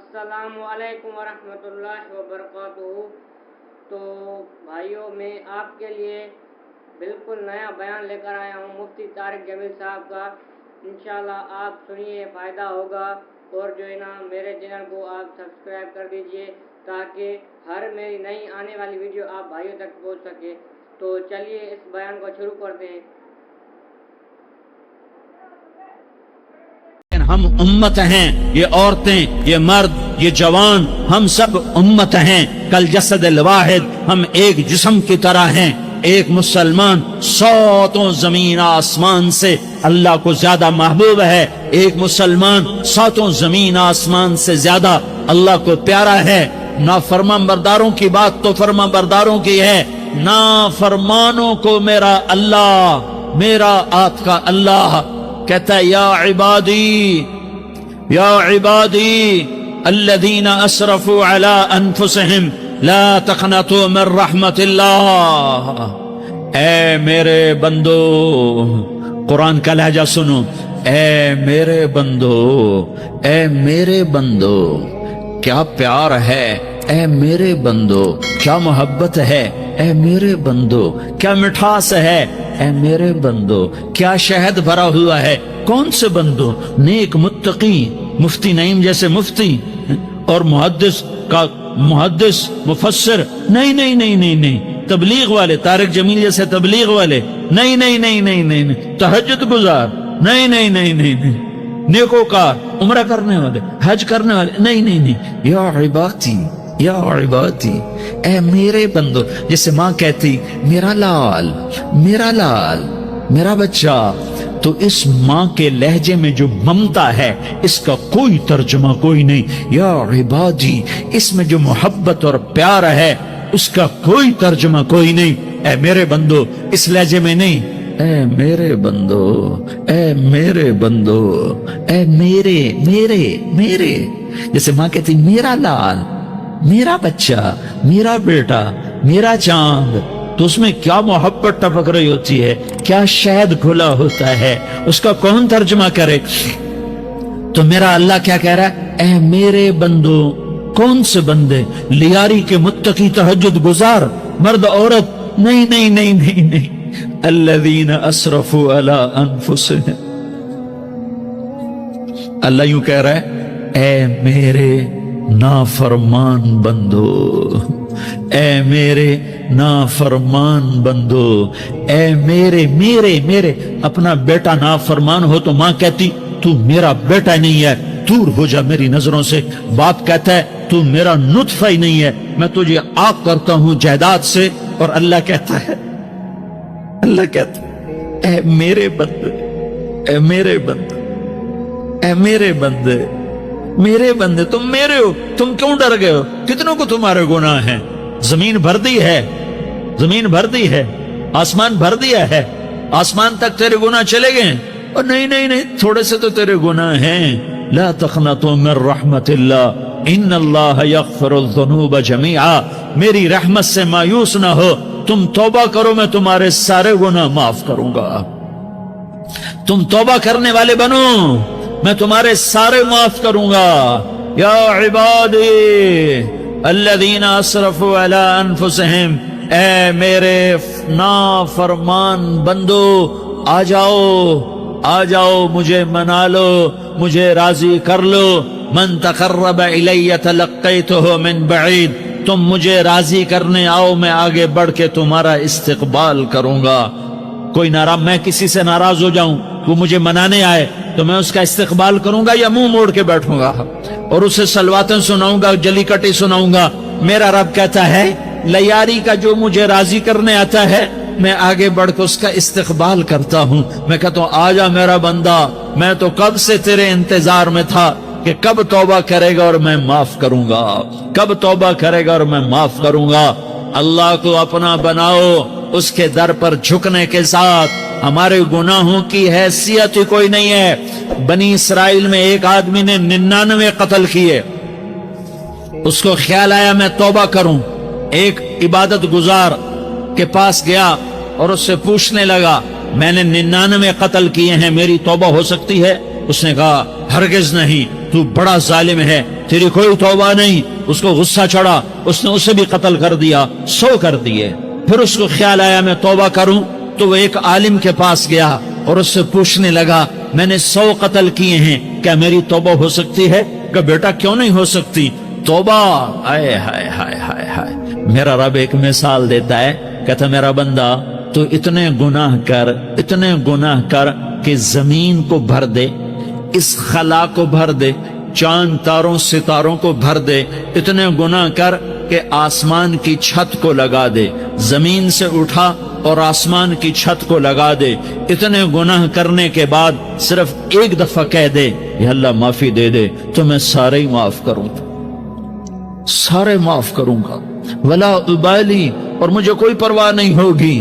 السلام علیکم ورحمۃ اللہ وبرکاتہ۔ تو بھائیوں، میں آپ کے لیے بالکل نیا بیان لے کر آیا ہوں مفتی طارق جمیل صاحب کا۔ انشاءاللہ آپ سنیے، فائدہ ہوگا، اور جو ہے نا میرے چینل کو آپ سبسکرائب کر دیجئے تاکہ ہر میری نئی آنے والی ویڈیو آپ بھائیوں تک پہنچ سکے۔ تو چلیے اس بیان کو شروع کرتے ہیں۔ ہم امت ہیں، یہ عورتیں، یہ مرد، یہ جوان، ہم سب امت ہیں، کل جسد الواحد، ہم ایک جسم کی طرح ہیں۔ ایک مسلمان ساتوں زمین آسمان سے اللہ کو زیادہ محبوب ہے، ایک مسلمان ساتوں زمین آسمان سے زیادہ اللہ کو پیارا ہے۔ نافرمان برداروں کی بات تو فرمان برداروں کی ہے، نافرمانوں کو میرا اللہ، میرا آپ کا اللہ کہتا ہے یا عبادی الذین اسرفوا علی انفسہم لا تقنطوا من رحمت اللہ۔ اے میرے بندو، قرآن کا لہجہ سنو، اے میرے بندو، اے میرے بندو، کیا پیار ہے، اے میرے بندو، کیا محبت ہے، اے میرے بندو، کیا مٹھاس ہے، اے میرے بندو، کیا شہد بھرا ہوا ہے۔ کون سے بندو؟ نیک متقی، مفتی نعیم جیسے مفتی اور محدث کا محدث مفسر، نہیں نہیں نہیں نہیں نہیں، تبلیغ والے، طارق جمیل جیسے تبلیغ والے، نہیں نہیں نہیں نہیں نہیں، تہجد گزار، نہیں نہیں نہیں نہیں نہیں، نیکوکار، عمرہ کرنے والے، حج کرنے والے، نہیں نہیں نہیں، یا عبادی، یا عبادی، اے میرے بندو، جیسے ماں کہتی میرا لال، میرا لال، میرا بچہ، تو اس ماں کے لہجے میں جو ممتا ہے اس کا کوئی ترجمہ کوئی نہیں۔ یا عبادی، اس میں جو محبت اور پیار ہے اس کا کوئی ترجمہ کوئی نہیں۔ اے میرے بندو، اس لہجے میں نہیں، اے میرے بندو، اے میرے بندو، اے میرے میرے میرے، جیسے ماں کہتی میرا لال، میرا بچہ، میرا بیٹا، میرا چاند، تو اس میں کیا محبت ٹپک رہی ہوتی ہے، کیا شہد کھلا ہوتا ہے، اس کا کون ترجمہ کرے؟ تو میرا اللہ کیا کہہ رہا ہے؟ اے میرے بندو، کون سے بندے؟ لیاری کے متقی، تہجد گزار، مرد عورت، نہیں نہیں نہیں نہیں نہیں، الذین اسرفوا علی انفسہم۔ اللہ یوں کہہ رہا ہے، اے میرے نافرمان بندو، اے میرے نافرمان بندو، اے میرے میرے میرے، اپنا بیٹا نافرمان ہو تو ماں کہتی تو میرا بیٹا نہیں ہے، دور ہو جا میری نظروں سے۔ باپ کہتا ہے تو میرا نطفہ ہی نہیں ہے، میں تجھے آگ کرتا ہوں جائیداد سے۔ اور اللہ کہتا ہے، اللہ کہتا ہے اے میرے بندے، اے میرے بندے، اے میرے بندے، میرے بندے، تم میرے ہو، تم کیوں ڈر گئے ہو؟ کتنوں کو تمہارے گناہ ہیں؟ زمین بھر دی ہے، زمین بھر دی ہے، آسمان بھر دیا ہے، آسمان تک تیرے گناہ چلے گئے ہیں؟ اور نہیں نہیں نہیں، تھوڑے سے تو تیرے گناہ ہیں۔ لا تقنطوا من رحمت اللہ ان اللہ یغفر الذنوب جميعا، میری رحمت سے مایوس نہ ہو، تم توبہ کرو، میں تمہارے سارے گناہ معاف کروں گا۔ تم توبہ کرنے والے بنو، میں تمہارے سارے معاف کروں گا۔ یا عبادی الذین اسرفوا علی انفسہم، اے میرے نافرمان بندو، آ جاؤ، آ جاؤ، مجھے منا لو، مجھے راضی کر لو۔ من تقرب الی تلقیتہ من بعید، تم مجھے راضی کرنے آؤ، میں آگے بڑھ کے تمہارا استقبال کروں گا۔ کوئی ناراض، میں کسی سے ناراض ہو جاؤں، وہ مجھے منانے آئے تو میں اس کا استقبال کروں گا یا منہ موڑ کے بیٹھوں گا اور اسے سلواتیں سناؤں گا، جلی کٹی سناؤں گا؟ میرا رب کہتا ہے لیاری کا جو مجھے راضی کرنے آتا ہے میں آگے بڑھ کے اس کا استقبال کرتا ہوں۔ میں کہتا ہوں آجا میرا بندہ، میں تو کب سے تیرے انتظار میں تھا کہ کب توبہ کرے گا اور میں معاف کروں گا، کب توبہ کرے گا اور میں معاف کروں گا۔ اللہ کو اپنا بناؤ، اس کے در پر جھکنے کے ساتھ ہمارے گناہوں کی حیثیت ہی کوئی نہیں ہے۔ بنی اسرائیل میں ایک آدمی نے 99 قتل کیے، اس کو خیال آیا میں توبہ کروں، ایک عبادت گزار کے پاس گیا اور اس سے پوچھنے لگا میں نے 99 قتل کیے ہیں، میری توبہ ہو سکتی ہے؟ اس نے کہا ہرگز نہیں، تو بڑا ظالم ہے, تیری کوئی توبہ نہیں. اس کو غصہ چڑھا, اس نے اسے بھی قتل کر دیا, 100 کر دیے. پھر اس کو خیال آیا میں توبہ کروں, تو وہ ایک عالم کے پاس گیا اور اس سے پوچھنے لگا میں نے 100 قتل کیے ہیں, کیا میری توبہ ہو سکتی ہے؟ کہ بیٹا کیوں نہیں ہو سکتی توبہ. آئے ہائے ہائے ہائے ہائے. میرا رب ایک مثال دیتا ہے, کہتا میرا بندہ تو اتنے گناہ کر کہ زمین کو بھر دے, اس خلا کو بھر دے, چاند تاروں ستاروں کو بھر دے, اتنے گناہ کر کہ آسمان کی چھت کو لگا دے, زمین سے اٹھا اور آسمان کی چھت کو لگا دے. اتنے گناہ کرنے کے بعد صرف ایک دفعہ کہہ دے یا اللہ معافی دے دے, تو میں سارے ہی معاف کروں, سارے معاف کروں گا, ولا ابالی, اور مجھے کوئی پرواہ نہیں ہوگی.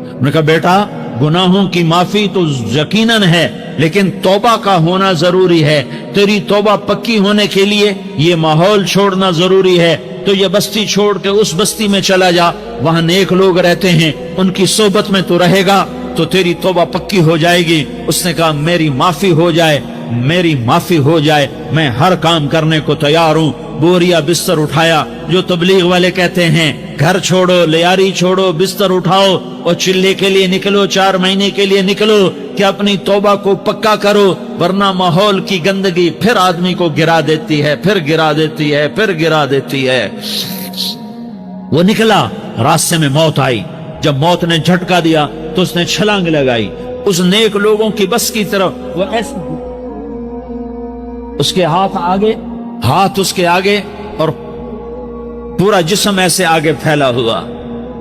میں نے کہا بیٹا گناہوں کی معافی تو یقیناً ہے, لیکن توبہ کا ہونا ضروری ہے. تیری توبہ پکی ہونے کے لیے یہ ماحول چھوڑنا ضروری ہے. تو یہ بستی چھوڑ کے اس بستی میں چلا جا, وہاں نیک لوگ رہتے ہیں, ان کی صحبت میں تو رہے گا تو تیری توبہ پکی ہو جائے گی. اس نے کہا میری معافی ہو جائے, میری معافی ہو جائے, میں ہر کام کرنے کو تیار ہوں. بوریا بستر اٹھایا, جو تبلیغ والے کہتے ہیں گھر چھوڑو, لیاری چھوڑو, بستر اٹھاؤ اور چلے کے لیے نکلو, 4 مہینے کے لیے نکلو کہ اپنی توبہ کو پکا کرو, ورنہ ماحول کی گندگی پھر آدمی کو گرا دیتی ہے, پھر گرا دیتی ہے, پھر گرا دیتی ہے. وہ نکلا, راستے میں موت آئی. جب موت نے جھٹکا دیا تو اس نے چھلانگ لگائی اس نیک لوگوں کی بس کی طرف. وہ ایسے اس کے ہاتھ اس کے آگے اور پورا جسم ایسے آگے پھیلا ہوا.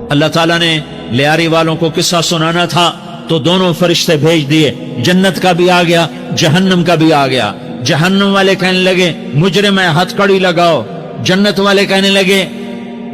اللہ تعالیٰ نے لیاری والوں کو قصہ سنانا تھا تو دونوں فرشتے بھیج دیے, جنت کا بھی آ گیا, جہنم کا بھی آ گیا. جہنم والے کہنے لگے مجرم ہے, ہتھ کڑی لگاؤ. جنت والے کہنے لگے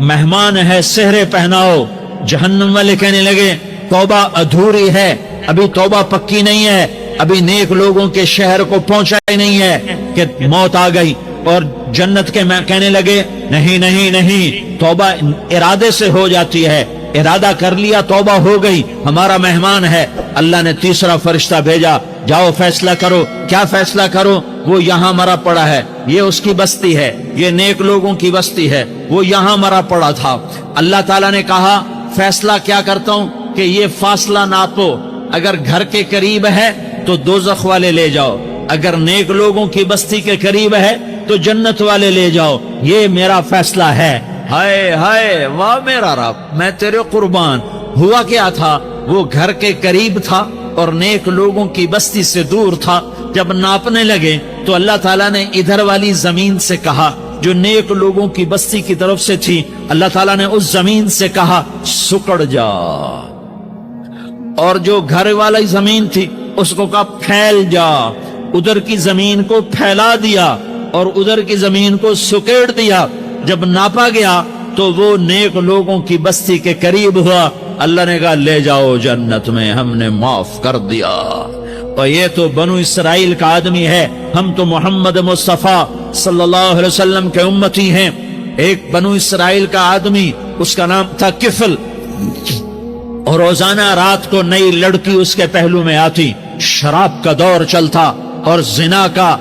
مہمان ہے, سہرے پہناؤ. جہنم والے کہنے لگے توبہ ادھوری ہے, ابھی توبہ پکی نہیں ہے, ابھی نیک لوگوں کے شہر کو پہنچا ہی نہیں ہے کہ موت آ گئی. اور جنت کے کہنے لگے نہیں نہیں نہیں, توبہ ارادے سے ہو جاتی ہے, ارادہ کر لیا توبہ ہو گئی, ہمارا مہمان ہے. اللہ نے تیسرا فرشتہ بھیجا, جاؤ فیصلہ کرو. کیا فیصلہ کرو؟ وہ یہاں مرا پڑا ہے, یہ اس کی بستی ہے, یہ نیک لوگوں کی بستی ہے, وہ یہاں مرا پڑا تھا. اللہ تعالیٰ نے کہا فیصلہ کیا کرتا ہوں کہ یہ فاصلہ ناپو, اگر گھر کے قریب ہے تو دوزخ والے لے جاؤ, اگر نیک لوگوں کی بستی کے قریب ہے تو جنت والے لے جاؤ. یہ میرا فیصلہ ہے. ہائے ہائے, واہ میرا رب, میں تیرے قربان. ہوا کیا تھا؟ وہ گھر کے قریب تھا اور نیک لوگوں کی بستی سے دور تھا. جب ناپنے لگے تو اللہ تعالیٰ نے ادھر والی زمین سے کہا جو نیک لوگوں کی بستی کی طرف سے تھی, اللہ تعالیٰ نے اس زمین سے کہا سکڑ جا. اور جو گھر والی زمین تھی اس کو کہا پھیل جا. ادھر کی زمین کو پھیلا دیا اور ادھر کی زمین کو سکیڑ دیا. جب ناپا گیا تو وہ نیک لوگوں کی بستی کے قریب ہوا. اللہ نے کہا لے جاؤ جنت میں, ہم نے معاف کر دیا. اور یہ تو بنو اسرائیل کا آدمی ہے, ہم تو محمد مصطفیٰ صلی اللہ علیہ وسلم کے امتی ہیں. ایک بنو اسرائیل کا آدمی, اس کا نام تھا کفل, اور روزانہ رات کو نئی لڑکی اس کے پہلو میں آتی. شراب کا دور چلتا اور زنا کا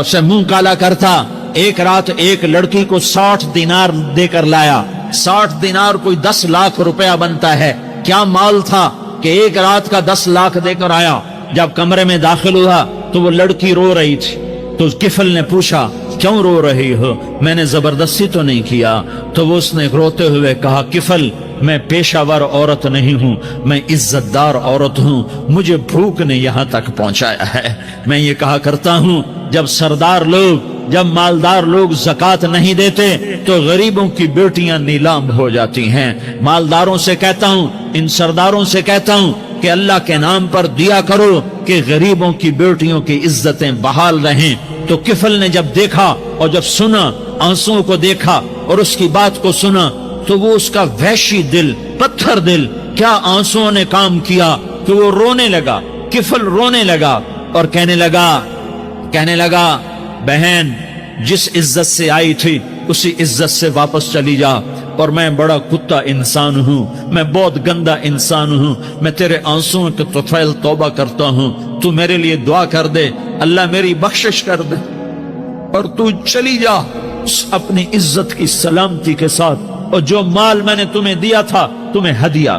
سے منہ کالا کرتا. ایک رات ایک لڑکی کو 60 دینار دے کر لایا. 60 دینار کوئی 10 لاکھ روپیہ بنتا ہے. کیا مال تھا کہ ایک رات کا 10 لاکھ دے کر آیا. جب کمرے میں داخل ہوا تو وہ لڑکی رو رہی تھی. تو کفل نے پوچھا کیوں رو رہی ہو؟ میں نے زبردستی تو نہیں کیا. تو وہ اس نے روتے ہوئے کہا کفل میں پیشہ ور عورت نہیں ہوں, میں عزت دار عورت ہوں, مجھے بھوک نے یہاں تک پہنچایا ہے. میں یہ کہا کرتا ہوں جب سردار لوگ, جب مالدار لوگ زکوٰۃ نہیں دیتے تو غریبوں کی بیٹیاں نیلام ہو جاتی ہیں. مالداروں سے کہتا ہوں, ان سرداروں سے کہتا ہوں کہ اللہ کے نام پر دیا کرو کہ غریبوں کی بیٹیوں کی عزتیں بحال رہیں. تو کفل نے جب دیکھا اور جب سنا, آنسوؤں کو دیکھا اور اس کی بات کو سنا, تو وہ اس کا وحشی دل, پتھر دل, کیا آنسوؤں نے کام کیا کہ وہ رونے لگا. کفل رونے لگا اور کہنے لگا بہن جس عزت سے آئی تھی اسی عزت سے واپس چلی جا. اور میں بڑا کتا انسان ہوں, میں بہت گندا انسان ہوں, میں تیرے آنسوؤں کے طفیل توبہ کرتا ہوں, تو میرے لیے دعا کر دے, اللہ میری بخشش کر دے. اور تو چلی جا اپنی عزت کی سلامتی کے ساتھ، اور جو مال میں نے تمہیں دیا تھا تمہیں ہدیہ۔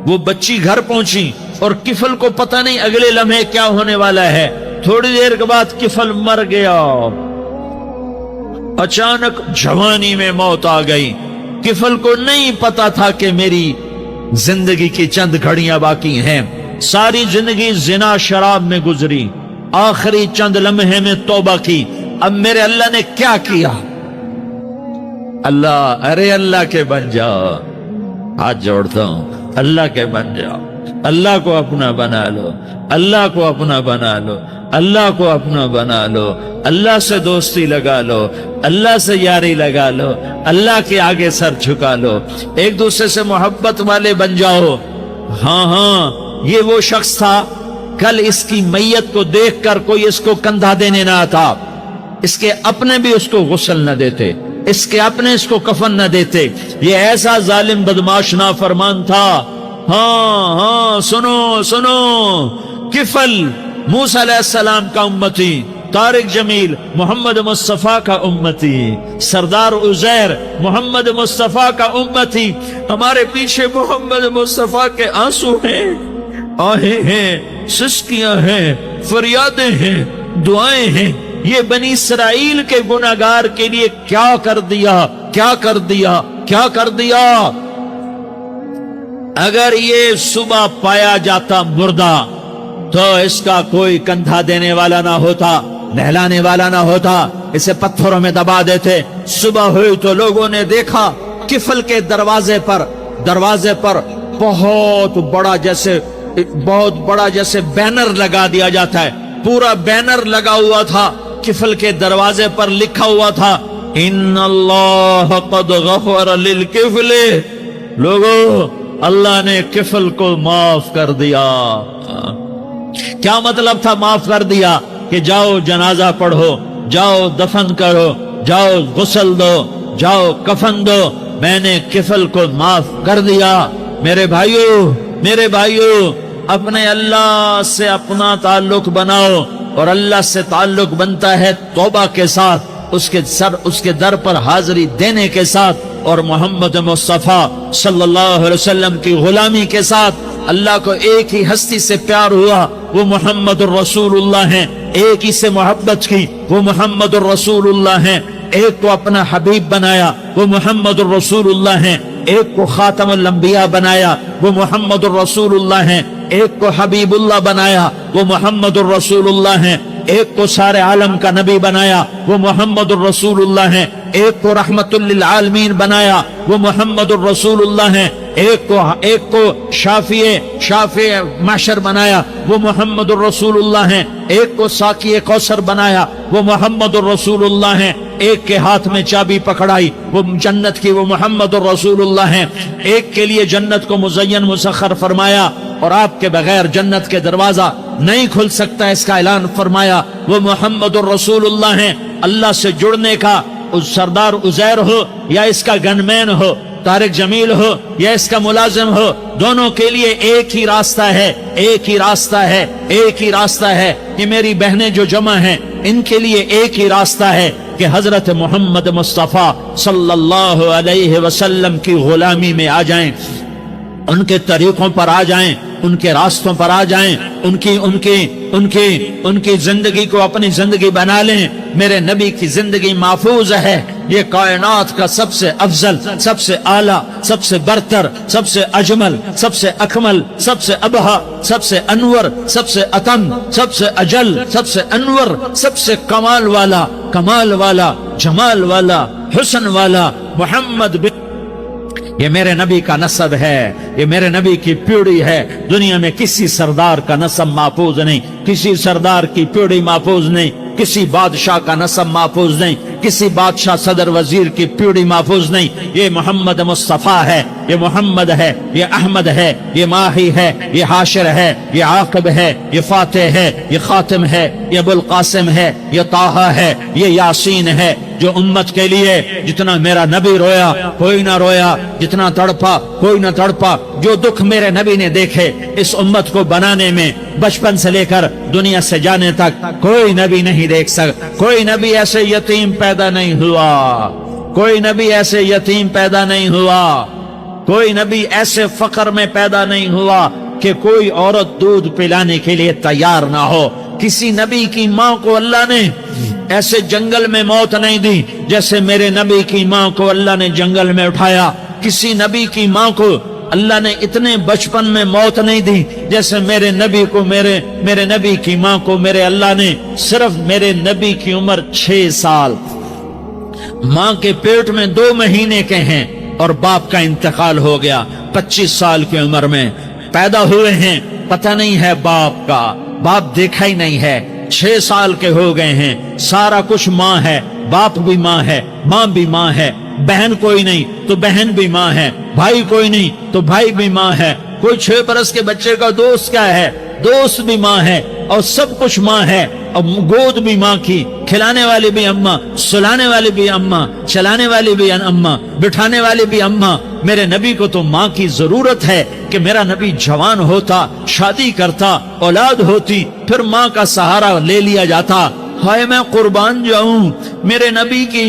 وہ بچی گھر پہنچی اور کفل کو پتہ نہیں اگلے لمحے کیا ہونے والا ہے۔ تھوڑی دیر کے بعد کفل مر گیا، اچانک جوانی میں موت آ گئی۔ کفل کو نہیں پتا تھا کہ میری زندگی کی چند گھڑیاں باقی ہیں۔ ساری زندگی زنا شراب میں گزری، آخری چند لمحے میں توبہ کی۔ اب میرے اللہ نے کیا کیا؟ اللہ، ارے اللہ کے بن جاؤ، ہاتھ جوڑتا ہوں، اللہ کے بن جاؤ، اللہ کو اپنا بنا لو، اللہ کو اپنا بنا لو، اللہ کو اپنا بنا لو، اللہ سے دوستی لگا لو، اللہ سے یاری لگا لو، اللہ کے آگے سر جھکا لو، ایک دوسرے سے محبت والے بن جاؤ۔ ہاں ہاں، یہ وہ شخص تھا، کل اس کی میت کو دیکھ کر کوئی اس کو کندھا دینے نہ آتا، اس کے اپنے بھی اس کو غسل نہ دیتے، اس کے اپنے اس کو کفن نہ دیتے۔ یہ ایسا ظالم بدماش نافرمان تھا۔ ہاں ہاں، سنو سنو، کفل موسیٰ علیہ السلام کا امتی، طارق جمیل محمد مصطفیٰ کا امتی، سردار عزیر محمد مصطفیٰ کا امتی۔ ہمارے پیچھے محمد مصطفیٰ کے آنسو ہیں، آہیں ہیں، سسکیاں ہیں، فریادیں ہیں، دعائیں ہیں۔ یہ بنی اسرائیل کے گناہگار کے لیے کیا کر دیا، کیا کر دیا، کیا کر دیا۔ اگر یہ صبح پایا جاتا مردہ تو اس کا کوئی کندھا دینے والا نہ ہوتا، نہلانے والا نہ ہوتا، اسے پتھروں میں دبا دیتے۔ صبح ہوئی تو لوگوں نے دیکھا کفل کے دروازے پر بہت بڑا جیسے بینر لگا دیا جاتا ہے، پورا بینر لگا ہوا تھا، کفل کے دروازے پر لکھا ہوا تھا ان اللہ قد غفر للکفل۔ لوگوں، اللہ نے کفل کو معاف کر دیا۔ کیا مطلب تھا معاف کر دیا؟ کہ جاؤ جنازہ پڑھو، جاؤ دفن کرو، جاؤ غسل دو، جاؤ کفن دو، میں نے کفل کو معاف کر دیا۔ میرے بھائیو، اپنے اللہ سے اپنا تعلق بناؤ، اور اللہ سے تعلق بنتا ہے توبہ کے ساتھ، اس کے در پر حاضری دینے کے ساتھ، اور محمد مصطفیٰ صلی اللہ علیہ وسلم کی غلامی کے ساتھ۔ اللہ کو ایک ہی ہستی سے پیار ہوا، وہ محمد الرسول اللہ ہیں، ایک ہی سے محبت کی، وہ محمد الرسول اللہ ہیں۔ ایک کو اپنا حبیب بنایا، وہ محمد الرسول اللہ ہیں۔ ایک کو خاتم الانبیاء بنایا، وہ محمد الرسول اللہ ہیں۔ ایک کو حبیب اللہ بنایا، وہ محمد الرسول اللہ ہیں۔ ایک کو سارے عالم کا نبی بنایا، وہ محمد الرسول اللہ ہیں۔ ایک کو رحمت للعالمین بنایا، وہ محمد الرسول اللہ ہیں۔ ایک کو شافع محشر بنایا، وہ محمد الرسول اللہ ہیں۔ ایک کو ساقی کوثر بنایا، وہ محمد الرسول اللہ ہیں۔ ایک کے ہاتھ میں چابی پکڑائی، وہ جنت کی، وہ محمد الرسول اللہ ہیں۔ ایک کے لیے جنت کو مزین مسخر فرمایا، اور آپ کے بغیر جنت کے دروازہ نہیں کھل سکتا، اس کا اعلان فرمایا، وہ محمد الرسول اللہ ہیں۔ اللہ سے جڑنے کا، اس سردار عزیر ہو یا اس کا گنمین ہو، طارق جمیل ہو یا اس کا ملازم ہو، دونوں کے لیے ایک ہی راستہ ہے، ایک ہی راستہ ہے، ایک ہی راستہ ہے۔ کہ میری بہنیں جو جمع ہیں، ان کے لیے ایک ہی راستہ ہے کہ حضرت محمد مصطفیٰ صلی اللہ علیہ وسلم کی غلامی میں آ جائیں، ان کے طریقوں پر آ جائیں، ان کے راستوں پر آ جائیں، ان کی زندگی کو اپنی زندگی بنا لیں۔ میرے نبی کی زندگی محفوظ ہے۔ یہ کائنات کا سب سے افضل، سب سے اعلیٰ، سب سے برتر، سب سے اجمل، سب سے اکمل، سب سے ابہا، سب سے انور، سب سے اتم، سب سے اجل، سب سے انور، سب سے کمال والا، جمال والا، حسن والا محمد بن، یہ میرے نبی کا نسب ہے، یہ میرے نبی کی پیڑھی ہے۔ دنیا میں کسی سردار کا نسب محفوظ نہیں، کسی سردار کی پیڑھی محفوظ نہیں، کسی بادشاہ کا نسب محفوظ نہیں، کسی بادشاہ صدر وزیر کی پیڑھی محفوظ نہیں۔ یہ محمد مصطفیٰ ہے، یہ محمد ہے، یہ احمد ہے، یہ ماہی ہے، یہ حاشر ہے، یہ عاقب ہے، یہ فاتح ہے، یہ خاتم ہے، یہ ابوالقاسم ہے، یہ طٰہٰ ہے، یہ یاسین ہے، جو امت کے لیے جتنا میرا نبی رویا کوئی نہ رویا، جتنا تڑپا کوئی نہ تڑپا، جو دکھ میرے نبی نے دیکھے اس امت کو بنانے میں بچپن سے لے کر دنیا سے جانے تک کوئی نبی نہیں دیکھ سکتا۔ کوئی نبی ایسے یتیم پیدا نہیں ہوا، کوئی نبی ایسے یتیم پیدا نہیں ہوا، کوئی نبی ایسے فقر میں پیدا نہیں ہوا کہ کوئی عورت دودھ پلانے کے لیے تیار نہ ہو۔ کسی نبی کی ماں کو اللہ نے ایسے جنگل میں موت نہیں دی جیسے میرے نبی کی ماں کو اللہ نے جنگل میں اٹھایا۔ کسی نبی کی ماں کو اللہ نے اتنے بچپن میں موت نہیں دی جیسے میرے نبی کو میرے نبی کی ماں کو میرے اللہ نے صرف میرے نبی کی عمر 6 سال، ماں کے پیٹ میں 2 مہینے کے ہیں اور باپ کا انتقال ہو گیا 25 سال کی عمر میں پیدا ہوئے ہیں، پتہ نہیں ہے باپ کا، باپ دیکھا ہی نہیں ہے، 6 سال کے ہو گئے ہیں، سارا کچھ ماں ہے، باپ بھی ماں ہے، ماں بھی ماں ہے، بہن کوئی نہیں تو بہن بھی ماں ہے، بھائی کوئی نہیں تو بھائی بھی ماں ہے، کوئی 6 برس کے بچے کا دوست کیا ہے، دوست بھی ماں ہے، اور سب کچھ ماں ہے، اور گود بھی ماں کی، کھلانے والی بھی اماں، سلانے والی بھی اماں، چلانے والی بھی اماں، بٹھانے والی بھی اماں۔ میرے نبی کو تو ماں کی ضرورت ہے کہ میرا نبی جوان ہوتا، شادی کرتا، اولاد ہوتی، پھر ماں کا سہارا لے لیا جاتا۔ ہائے میں قربان جاؤں، میرے نبی کی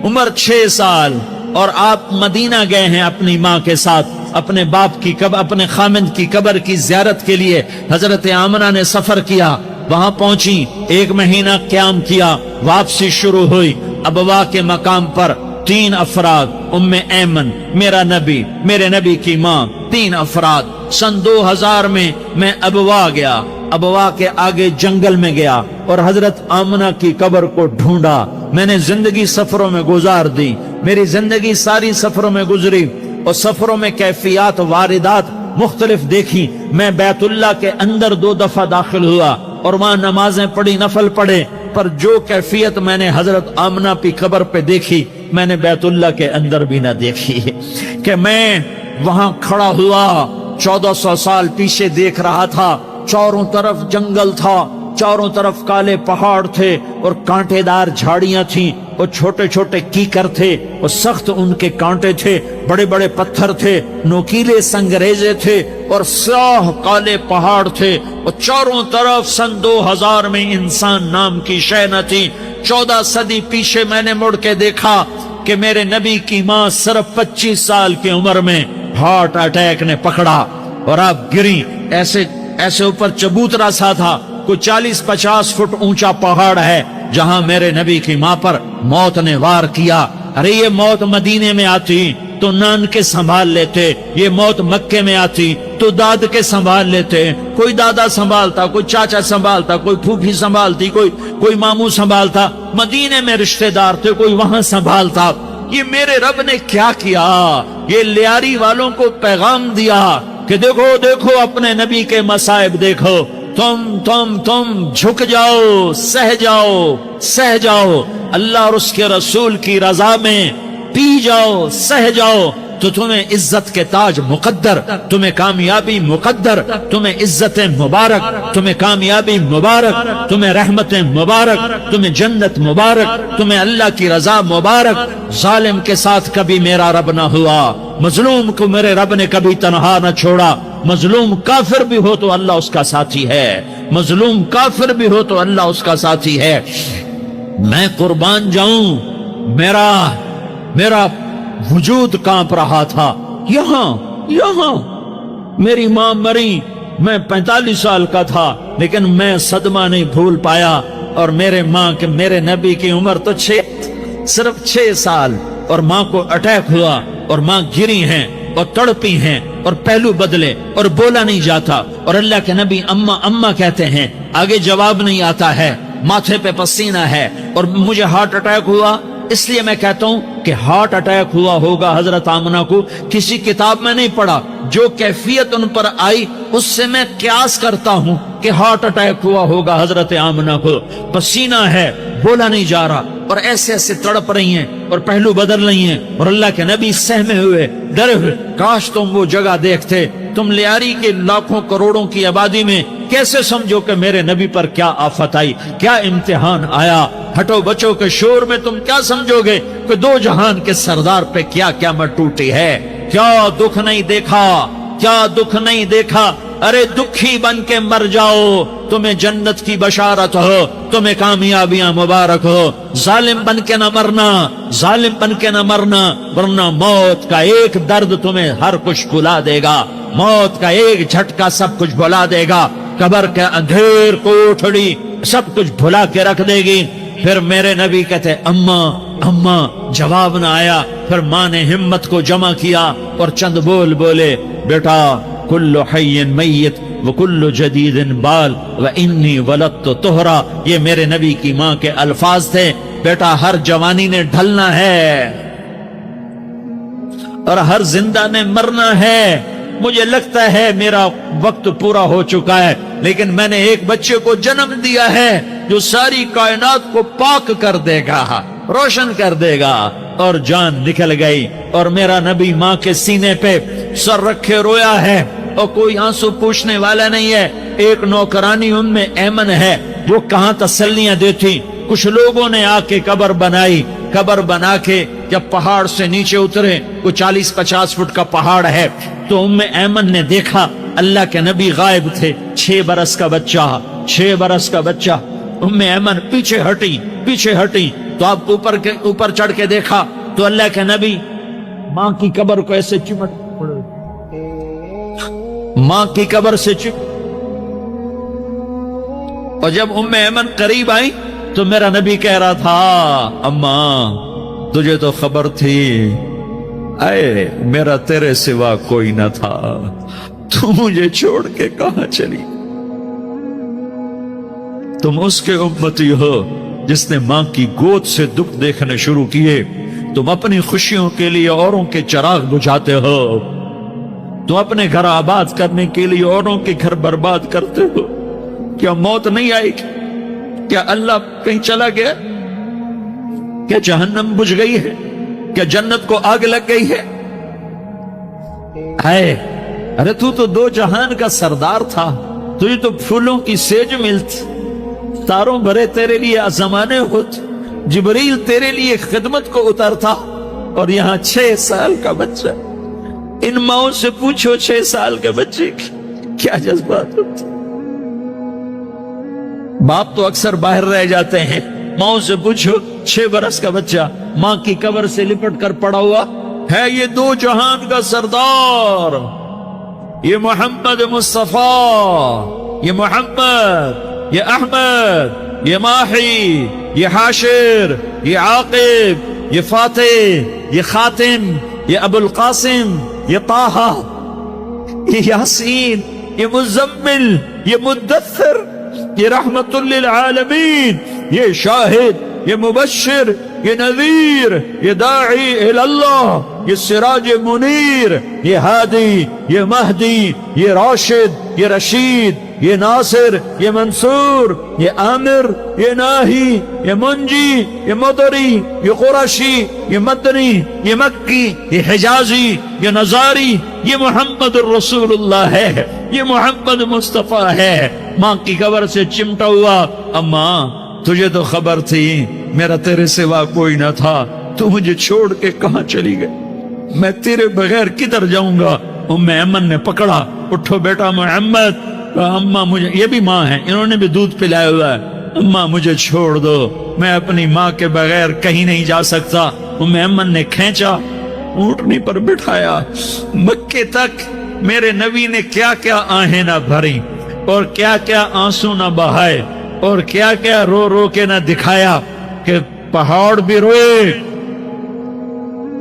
عمر 6 سال اور آپ مدینہ گئے ہیں اپنی ماں کے ساتھ، اپنے باپ کی اپنے خامند کی قبر کی زیارت کے لیے حضرت آمنہ نے سفر کیا، وہاں پہنچی، 1 مہینہ قیام کیا، واپسی شروع ہوئی۔ ابوا کے مقام پر 3 افراد، ام ایمن، میرا نبی، میرے نبی کی ماں، 3 افراد۔ سن 2000 میں ابوا گیا، ابوا کے آگے جنگل میں گیا اور حضرت آمنہ کی قبر کو ڈھونڈا۔ میں نے زندگی سفروں میں گزار دی، میری زندگی ساری سفروں میں گزری، اور سفروں میں کیفیات واردات مختلف دیکھی۔ میں بیت اللہ کے اندر 2 دفعہ داخل ہوا اور وہاں نمازیں پڑھی، نفل پڑھے، پر جو کیفیت میں نے حضرت آمنہ کی قبر پہ دیکھی میں نے بیت اللہ کے اندر بھی نہ دیکھی، کہ میں وہاں کھڑا ہوا 1400 سال پیچھے دیکھ رہا تھا، چاروں طرف جنگل تھا، چاروں طرف کالے پہاڑ تھے اور کانٹے دار جھاڑیاں تھیں اور چھوٹے چھوٹے کیکر تھے اور سخت ان کے کانٹے تھے، بڑے بڑے پتھر تھے، نوکیلے سنگریزے تھے اور سیاہ کالے پہاڑ تھے، اور چاروں طرف سن 2000 میں انسان نام کی شے نہ تھی۔ 14 صدی پیچھے میں نے مڑ کے دیکھا کہ میرے نبی کی ماں صرف 25 سال کی عمر میں ہارٹ اٹیک نے پکڑا اور آپ گری، ایسے اوپر چبوترا سا تھا، کوئی 40-50 فٹ اونچا پہاڑ ہے جہاں میرے نبی کی ماں پر موت نے وار کیا۔ ارے یہ موت مدینے میں آتی تو نان کے سنبھال لیتے، یہ موت مکے میں آتی تو داد کے سنبھال لیتے، کوئی دادا سنبھالتا، کوئی چاچا سنبھالتا، کوئی پھوپھی سنبھالتی، کوئی ماموں سنبھالتا، مدینے میں رشتہ دار تھے، کوئی وہاں سنبھالتا۔ یہ میرے رب نے کیا کیا؟ یہ لیاری والوں کو پیغام دیا کہ دیکھو دیکھو اپنے نبی کے مصائب دیکھو، تم جھک جاؤ، سہ جاؤ اللہ اور اس کے رسول کی رضا میں، پی جاؤ، سہ جاؤ، تو تمہیں عزت کے تاج مقدر، تمہیں کامیابی مقدر، تمہیں عزت مبارک، تمہیں کامیابی مبارک، تمہیں رحمت مبارک، تمہیں جنت مبارک، تمہیں اللہ کی رضا مبارک۔ ظالم کے ساتھ کبھی میرا رب نہ ہوا، مظلوم کو میرے رب نے کبھی تنہا نہ چھوڑا۔ مظلوم کافر بھی ہو تو اللہ اس کا ساتھی ہے، مظلوم کافر بھی ہو تو اللہ اس کا ساتھی ہے۔ میں قربان جاؤں، میرا وجود کانپ رہا تھا۔ یہاں میری ماں مری، میں 45 سال کا تھا، لیکن میں صدمہ نہیں بھول پایا، اور میرے نبی کی عمر تو صرف 6 سال، اور ماں کو اٹیک ہوا اور ماں گری ہیں اور تڑپی ہیں اور پہلو بدلے اور بولا نہیں جاتا، اور اللہ کے نبی اماں کہتے ہیں، آگے جواب نہیں آتا ہے، ماتھے پہ پسینہ ہے، اور مجھے ہارٹ اٹیک ہوا۔ اس لیے میں کہتا ہوں کہ ہارٹ اٹیک ہوا ہوگا حضرت آمنہ کو، کسی کتاب میں نہیں پڑھا، جو کیفیت ان پر آئی اس سے میں قیاس کرتا ہوں کہ ہارٹ اٹیک ہوا ہوگا حضرت آمنہ کو۔ پسینہ ہے، بولا نہیں جا رہا، اور ایسے تڑپ رہی ہیں اور پہلو بدل رہی ہیں، اور اللہ کے نبی سہمے ہوئے، ڈرے ہوئے۔ کاش تم وہ جگہ دیکھتے تم لیاری کے لاکھوں کروڑوں کی آبادی میں کیسے سمجھو کہ میرے نبی پر کیا آفت آئی، کیا امتحان آیا؟ ہٹو بچوں کے شور میں تم کیا سمجھو گے کہ دو جہان کے سردار پہ کیا قیامت ٹوٹی ہے؟ کیا دکھ نہیں دیکھا، کیا دکھ نہیں دیکھا؟ ارے دکھی بن کے مر جاؤ، تمہیں جنت کی بشارت ہو، تمہیں کامیابیاں مبارک ہو۔ ظالم بن کے نہ مرنا، ظالم بن کے نہ مرنا، ورنہ موت کا ایک درد تمہیں ہر کچھ بھلا دے گا، موت کا ایک جھٹکا سب کچھ بھلا دے گا، قبر کے اندھیر کوٹھڑی سب کچھ بھلا کے رکھ دے گی۔ پھر میرے نبی کہتے اماں اماں، جواب نہ آیا۔ پھر ماں نے ہمت کو جمع کیا اور چند بول بولے، بیٹا کل حی میت وکل جدید بال وانی ولدت طہرا، یہ میرے نبی کی ماں کے الفاظ تھے۔ بیٹا ہر جوانی نے ڈھلنا ہے اور ہر زندہ نے مرنا ہے۔ مجھے لگتا ہے میرا وقت پورا ہو چکا ہے، لیکن میں نے ایک بچے کو جنم دیا ہے جو ساری کائنات کو پاک کر دے گا، روشن کر دے گا۔ اور جان نکل گئی، اور میرا نبی ماں کے سینے پہ سر رکھے رویا ہے، اور کوئی آنسو پوچھنے والا نہیں ہے۔ ایک نوکرانی ان میں ایمن ہے جو کہاں تسلیاں دیتی۔ کچھ لوگوں نے آ کے قبر بنائی، قبر بنا کے جب پہاڑ سے نیچے اترے، کوئی 40-50 فٹ کا پہاڑ ہے، تو ایمن نے دیکھا اللہ کے نبی غائب تھے، 6 برس کا بچہ، 6 برس کا بچہ۔ ایمن پیچھے ہٹی تو آپ اوپر چڑھ کے دیکھا تو اللہ کے نبی ماں کی قبر کو ایسے چمٹ پڑے، ماں کی قبر سے اور جب ایمن قریب آئی تو میرا نبی کہہ رہا تھا اماں تجھے تو خبر تھی، اے میرا تیرے سوا کوئی نہ تھا، تو مجھے چھوڑ کے کہاں چلی؟ تم اس کے امتی ہو جس نے ماں کی گود سے دکھ دیکھنے شروع کیے۔ تم اپنی خوشیوں کے لیے اوروں کے چراغ بجھاتے ہو، تم اپنے گھر آباد کرنے کے لیے اوروں کے گھر برباد کرتے ہو۔ کیا موت نہیں آئی؟ کیا اللہ کہیں چلا گیا؟ کیا جہنم بجھ گئی ہے؟ کیا جنت کو آگ لگ گئی ہے؟ ارے تو 2 جہان کا سردار تھا، تجھے تو پھولوں کی سیج ملتی، تاروں بھرے تیرے لیے زمانے ہوتے، جبریل تیرے لیے خدمت کو اترتا، اور یہاں 6 سال کا بچہ۔ ان ماؤں سے پوچھو 6 سال کے بچے کی کیا جذبات ہوتے۔ باپ تو اکثر باہر رہ جاتے ہیں، ماؤں سے پوچھو 6 برس کا بچہ ماں کی قبر سے لپٹ کر پڑا ہوا ہے۔ یہ 2 جہان کا سردار، یہ محمد مصطفیٰ، یہ محمد، یہ احمد، یہ ماہی، یہ حاشر، یہ عاقب، یہ فاتح، یہ خاتم، یہ ابو القاسم، یہ طٰہٰ، یہ یاسین، یہ مزمل، یہ مدثر، یہ رحمت للعالمین، یہ شاہد، یہ مبشر، یہ نذیر، یہ داعی اللہ، یہ سراج منیر، یہ ہادی، یہ مہدی، یہ راشد، یہ رشید، یہ ناصر، یہ منصور، یہ عامر، یہ ناہی، یہ منجی، یہ مدری، یہ قرشی، یہ مدنی، یہ مکی، یہ حجازی، یہ نظاری، یہ محمد الرسول اللہ ہے، یہ محمد مصطفیٰ ہے۔ ماں کی قبر سے چمٹا ہوا، اماں تجھے تو خبر تھی میرا تیرے سوا کوئی نہ تھا، تو مجھے چھوڑ کے کہاں چلی گئی؟ میں تیرے بغیر کدھر جاؤں گا؟ ایمن نے پکڑا، اٹھو بیٹا محمد۔ اماں مجھے، یہ بھی ماں ہے، انہوں نے بھی دودھ پلایا ہوا ہے، اماں مجھے چھوڑ دو، میں اپنی ماں کے بغیر کہیں نہیں جا سکتا۔ ایمن نے کھینچا، اونٹنی پر بٹھایا، مکے تک میرے نبی نے کیا کیا آہیں نہ بھری، اور کیا کیا آنسو نہ بہائے، اور کیا کیا رو رو کے نہ دکھایا کہ پہاڑ بھی روئے،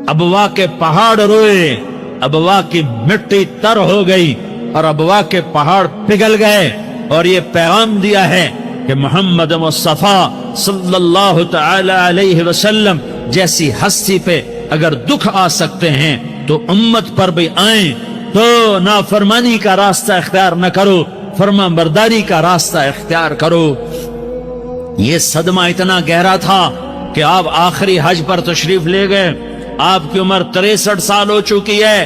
ابوا کے پہاڑ روئے، ابوا کی مٹی تر ہو گئی اور ابوا کے پہاڑ پگھل گئے۔ اور یہ پیغام دیا ہے کہ محمد مصطفیٰ صلی اللہ تعالی علیہ وسلم جیسی ہستی پہ اگر دکھ آ سکتے ہیں تو امت پر بھی آئیں، تو نافرمانی کا راستہ اختیار نہ کرو، فرما برداری کا راستہ اختیار کرو۔ یہ صدمہ اتنا گہرا تھا کہ آپ آخری حج پر تشریف لے گئے، آپ کی عمر 63 سال ہو چکی ہے،